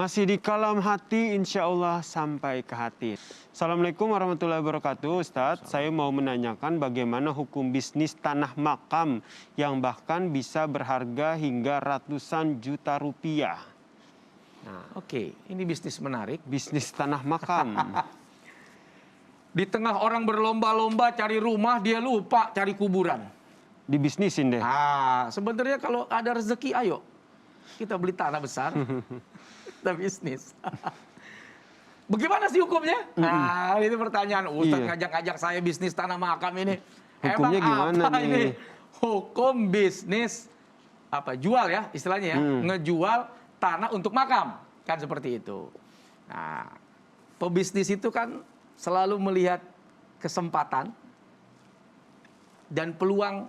Masih di Kalam Hati, insya Allah sampai ke hati. Assalamualaikum warahmatullahi wabarakatuh, Ustadz. Saya mau menanyakan bagaimana hukum bisnis tanah makam yang bahkan bisa berharga hingga ratusan juta rupiah. Nah, oke, ini bisnis menarik. Bisnis tanah makam. Di tengah orang berlomba-lomba cari rumah, dia lupa cari kuburan. Dibisnisin deh. Sebenarnya kalau ada rezeki, ayo kita beli tanah besar. Kita bisnis. Bagaimana sih hukumnya? Nah, itu pertanyaan. Ustadz ngajak-ngajak saya bisnis tanah makam ini. Hukumnya Emang gimana apa nih? ini? Hukum bisnis jual ya istilahnya ya. Ngejual tanah untuk makam. Kan seperti itu. Nah, pebisnis itu kan selalu melihat kesempatan dan peluang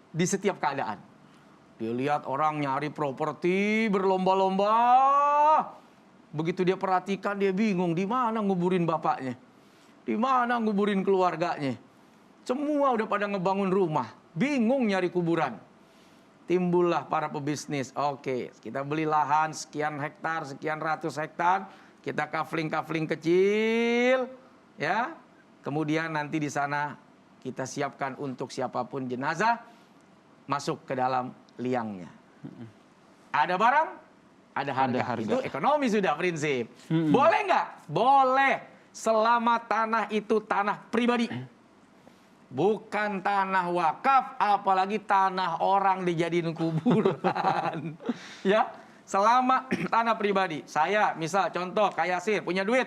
di setiap keadaan. Dia lihat orang nyari properti berlomba-lomba. Begitu dia perhatikan, dia bingung di mana nguburin bapaknya. Di mana nguburin keluarganya. Semua udah pada ngebangun rumah. Bingung nyari kuburan. Timbullah para pebisnis. Oke, kita beli lahan sekian hektar, sekian ratus hektar. Kita kafling-kafling kecil. Ya. Kemudian nanti di sana kita siapkan untuk siapapun jenazah masuk ke dalam liangnya. Ada barang, ada harga. Itu ekonomi sudah prinsip. Boleh nggak? Boleh. Selama tanah itu tanah pribadi. Bukan tanah wakaf, apalagi tanah orang dijadiin kuburan. Ya, selama tanah pribadi. Saya, misal contoh, kayak Yasir, punya duit.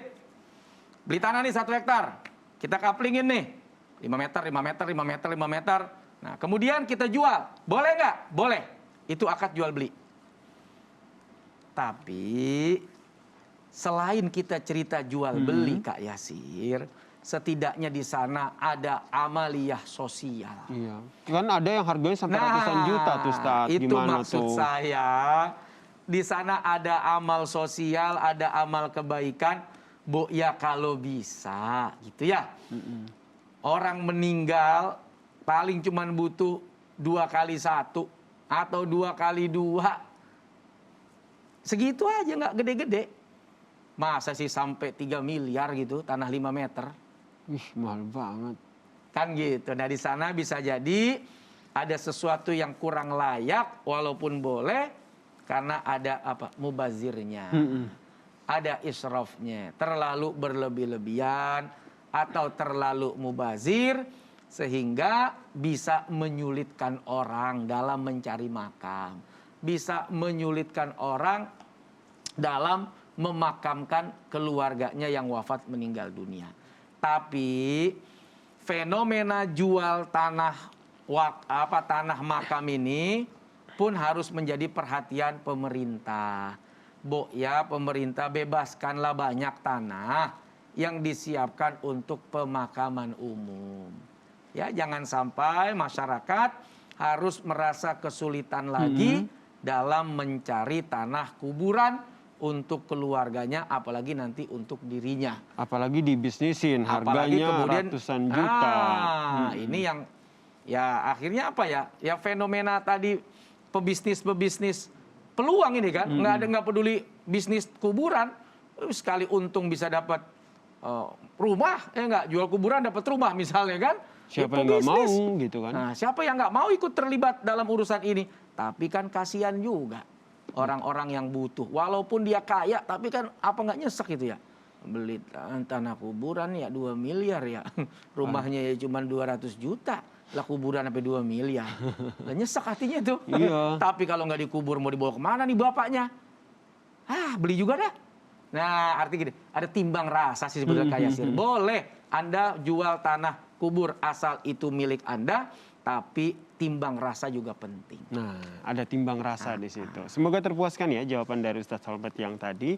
Beli tanah nih 1 hektar. Kita kaplingin nih. 5 meter, 5 meter, 5 meter, 5 meter. Nah, kemudian kita jual. Boleh nggak? Boleh. Itu akad jual beli. Tapi selain kita cerita jual beli, Kak Yasir, setidaknya di sana ada amaliyah sosial. Iya. Kan ada yang harganya sampai ratusan juta tuh, Ustadz. Itu gimana maksud tuh? saya. Di sana ada amal sosial, ada amal kebaikan. Bu, ya kalau bisa, gitu ya. Orang meninggal paling cuman butuh 2 kali 1 atau 2 kali 2. Segitu aja, nggak gede-gede. Masa sih sampai 3 miliar gitu tanah 5 meter? Ih, mahal banget. Kan gitu. Nah, di sana bisa jadi ada sesuatu yang kurang layak walaupun boleh karena ada mubazirnya. Ada israfnya, terlalu berlebih-lebihan atau terlalu mubazir sehingga bisa menyulitkan orang dalam mencari makam. Bisa menyulitkan orang dalam memakamkan keluarganya yang wafat meninggal dunia. Tapi fenomena jual tanah makam ini pun harus menjadi perhatian pemerintah. Ya, pemerintah bebaskanlah banyak tanah yang disiapkan untuk pemakaman umum. Ya, jangan sampai masyarakat harus merasa kesulitan lagi dalam mencari tanah kuburan untuk keluarganya, apalagi nanti untuk dirinya. Apalagi dibisnisin, harganya kemudian ratusan juta. Ini yang ya akhirnya apa ya? Ya fenomena tadi pebisnis peluang ini kan, nggak peduli bisnis kuburan, sekali untung bisa dapat rumah, nggak jual kuburan dapat rumah misalnya kan. Siapa yang nggak mau gitu kan? Nah, siapa yang nggak mau ikut terlibat dalam urusan ini? Tapi kan kasihan juga orang-orang yang butuh. Walaupun dia kaya, tapi kan apa nggak nyesek gitu ya? Beli tanah kuburan ya 2 miliar ya. Rumahnya ya cuma 200 juta. Lah kuburan sampai 2 miliar. Lah nyesek hatinya itu. Iya. Tapi kalau nggak dikubur mau dibawa kemana nih bapaknya? Beli juga dah. Nah, artinya gini, ada timbang rasa sih sebetulnya Kak Yasir. Boleh Anda jual tanah kubur asal itu milik Anda, tapi timbang rasa juga penting. Nah, ada timbang rasa di situ. Semoga terpuaskan ya jawaban dari Ustadz Solbet yang tadi.